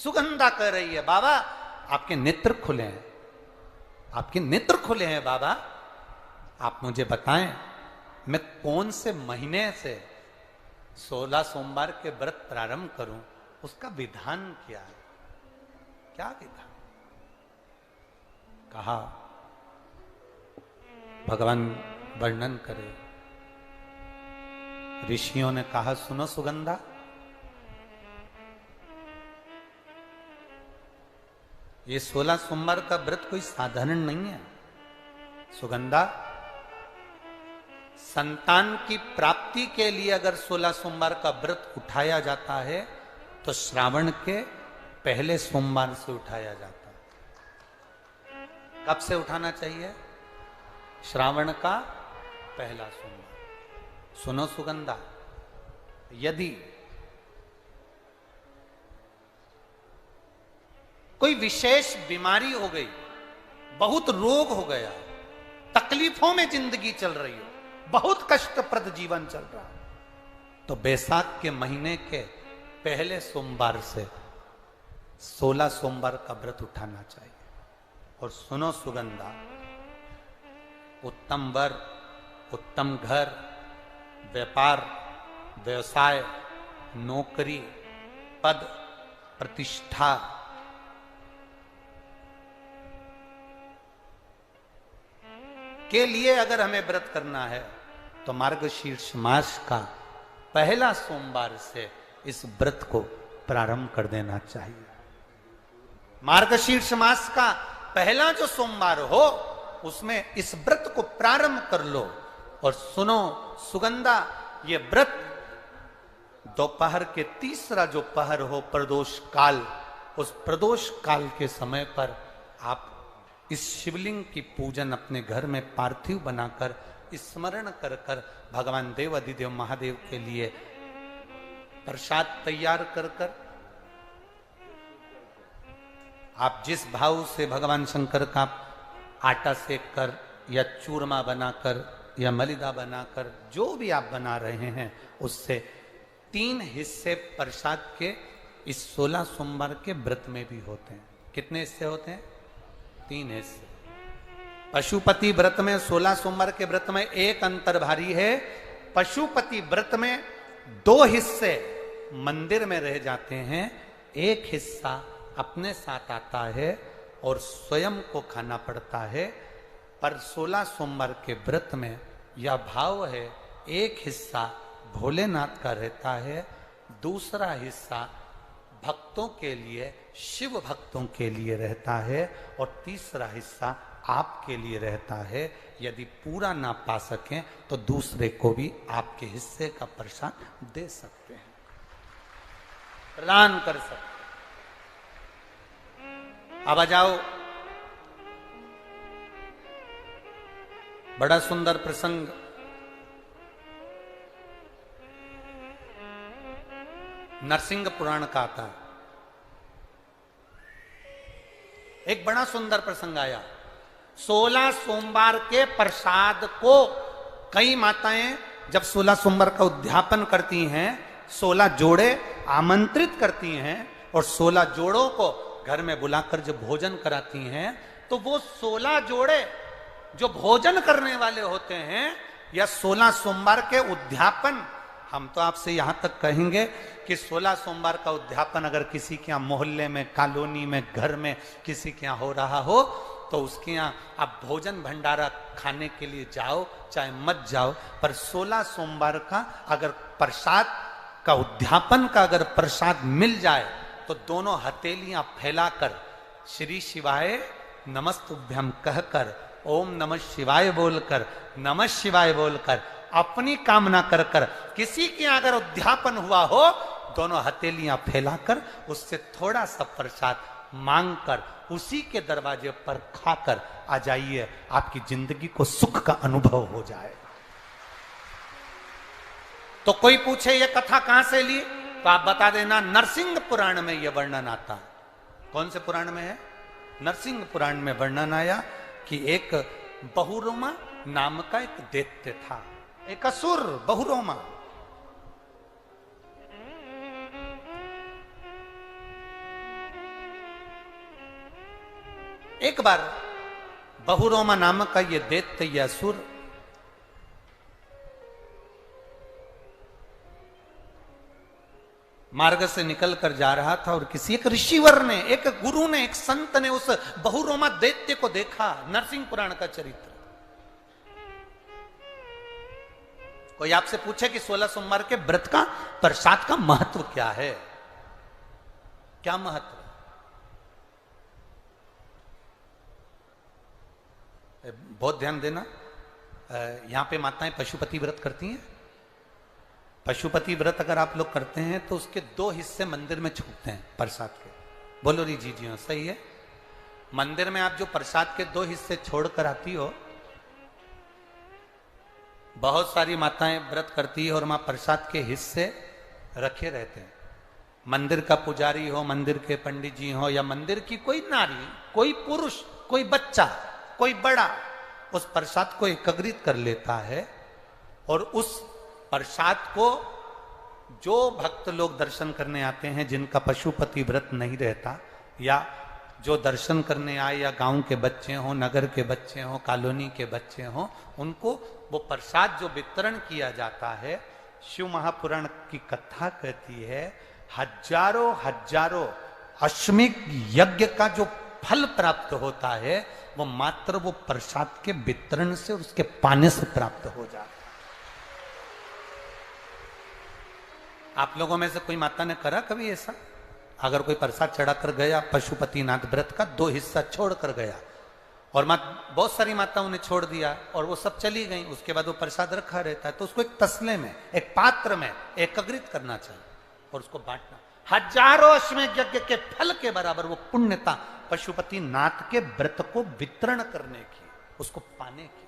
सुगंधा कह रही है, बाबा आपके नेत्र खुले हैं, आपके नेत्र खुले हैं बाबा, आप मुझे बताएं मैं कौन से महीने से 16 सोमवार के व्रत प्रारंभ करूं, उसका विधान क्या है, क्या विधान। कहा भगवान वर्णन करे। ऋषियों ने कहा सुनो सुगंधा, ये 16 सोमवार का व्रत कोई साधारण नहीं है। सुगंधा, संतान की प्राप्ति के लिए अगर 16 सोमवार का व्रत उठाया जाता है तो श्रावण के पहले सोमवार से उठाया जाता है। कब से उठाना चाहिए? श्रावण का पहला सोमवार। सुनो सुगंधा, यदि कोई विशेष बीमारी हो गई, बहुत रोग हो गया, तकलीफों में जिंदगी चल रही हो, बहुत कष्टप्रद जीवन चल रहा है, तो बैसाख के महीने के पहले सोमवार से 16 सोमवार का व्रत उठाना चाहिए। और सुनो सुगंधा, उत्तम वर, उत्तम घर, व्यापार, व्यवसाय, नौकरी, पद, प्रतिष्ठा, के लिए अगर हमें व्रत करना है तो मार्गशीर्ष मास का पहला सोमवार से इस व्रत को प्रारंभ कर देना चाहिए। मार्गशीर्ष मास का पहला जो सोमवार हो उसमें इस व्रत को प्रारंभ कर लो। और सुनो सुगंधा, ये व्रत दोपहर के तीसरा जो पहर हो, प्रदोष काल, उस प्रदोष काल के समय पर आप इस शिवलिंग की पूजन अपने घर में पार्थिव बनाकर स्मरण कर कर भगवान देव अधिदेव महादेव के लिए प्रसाद तैयार कर कर, आप जिस भाव से भगवान शंकर का आटा सेक कर या चूरमा बनाकर या मलिदा बनाकर जो भी आप बना रहे हैं, उससे 3 हिस्से प्रसाद के इस 16 सोमवार के व्रत में भी होते हैं। कितने हिस्से होते हैं? 3 हिस्से। पशुपति व्रत में 16 सोमवार के व्रत में एक अंतर भारी है। पशुपति व्रत में 2 हिस्से मंदिर में रह जाते हैं, एक हिस्सा अपने साथ आता है और स्वयं को खाना पड़ता है। पर 16 सोमवार के व्रत में यह भाव है, एक हिस्सा भोलेनाथ का रहता है, दूसरा हिस्सा भक्तों के लिए, शिव भक्तों के लिए रहता है, और तीसरा हिस्सा आपके लिए रहता है। यदि पूरा ना पा सकें तो दूसरे को भी आपके हिस्से का प्रसाद दे सकते हैं, प्रदान कर सकते हैं। अब आ जाओ, बड़ा सुंदर प्रसंग। नरसिंह पुराण का आता है। एक बड़ा सुंदर प्रसंग आया। 16 सोमवार के प्रसाद को कई माताएं जब 16 सोमवार का उद्यापन करती हैं, 16 जोड़े आमंत्रित करती हैं और 16 जोड़ों को घर में बुलाकर जब भोजन कराती हैं, तो वो 16 जोड़े जो भोजन करने वाले होते हैं या 16 सोमवार के उद्यापन, हम तो आपसे यहां तक कहेंगे कि 16 सोमवार का उद्यापन अगर किसी के यहाँ मोहल्ले में, कॉलोनी में, घर में किसी के यहाँ हो रहा हो तो उसके यहाँ आप भोजन भंडारा खाने के लिए जाओ चाहे मत जाओ, पर 16 सोमवार का अगर प्रसाद का उद्यापन का अगर प्रसाद मिल जाए तो दोनों हथेलियां फैलाकर श्री शिवाय नमस्तुभ्यम कहकर, ओम नमः शिवाय बोलकर, नमः शिवाय बोलकर, अपनी कामना कर कर, किसी के अगर उद्यापन हुआ हो, दोनों हथेलियां फैलाकर उससे थोड़ा सा प्रसाद मांगकर उसी के दरवाजे पर खाकर आ जाइए, आपकी जिंदगी को सुख का अनुभव हो जाए। तो कोई पूछे ये कथा कहां से ली, तो आप बता देना नरसिंह पुराण में यह वर्णन आता है। कौन से पुराण में है? नरसिंह पुराण में वर्णन आया कि एक बहुरोमा नाम का एक दैत्य था, एक असुर बहुरोमा। एक बार बहुरोमा नामक का ये दैत्य या असुर मार्ग से निकल कर जा रहा था और किसी एक ऋषिवर ने, एक गुरु ने, एक संत ने उस बहुरोमा दैत्य को देखा। नरसिंह पुराण का चरित्र। कोई आपसे पूछे कि 16 सोमवार के व्रत का, प्रसाद का महत्व क्या है, क्या महत्व? बहुत ध्यान देना, यहां पे माताएं पशुपति व्रत करती हैं। पशुपति व्रत अगर आप लोग करते हैं तो उसके 2 हिस्से मंदिर में छूटते हैं प्रसाद के। बोलो री जी हाँ, सही है। मंदिर में आप जो प्रसाद के 2 हिस्से छोड़कर आती हो, बहुत सारी माताएं व्रत करती है और वहां प्रसाद के हिस्से रखे रहते हैं। मंदिर का पुजारी हो, मंदिर के पंडित जी हो, या मंदिर की कोई नारी, कोई पुरुष, कोई बच्चा, कोई बड़ा, उस प्रसाद को एकत्रित कर लेता है और उस प्रसाद को जो भक्त लोग दर्शन करने आते हैं, जिनका पशुपति व्रत नहीं रहता, या जो दर्शन करने आए, या गांव के बच्चे हों, नगर के बच्चे हों, कॉलोनी के बच्चे हों, उनको वो प्रसाद जो वितरण किया जाता है, शिव महापुराण की कथा कहती है, हजारों हजारों अश्वमेध यज्ञ का जो फल प्राप्त होता है, वो मात्र वो प्रसाद के वितरण से और उसके पाने से प्राप्त हो जाता है। आप लोगों में से कोई माता ने करा कभी ऐसा? अगर कोई प्रसाद चढ़ाकर गया, पशुपतिनाथ व्रत का 2 हिस्सा छोड़कर गया, और बहुत सारी माताओं ने छोड़ दिया और वो सब चली गई, उसके बाद वो प्रसाद रखा रहता है, तो उसको एक तसले में, एक पात्र में एकत्रित करना चाहिए और उसको बांटना। हजारों अश्वमेध यज्ञ के फल के बराबर वो पुण्यता पशुपतिनाथ के व्रत को वितरण करने की, उसको पाने की।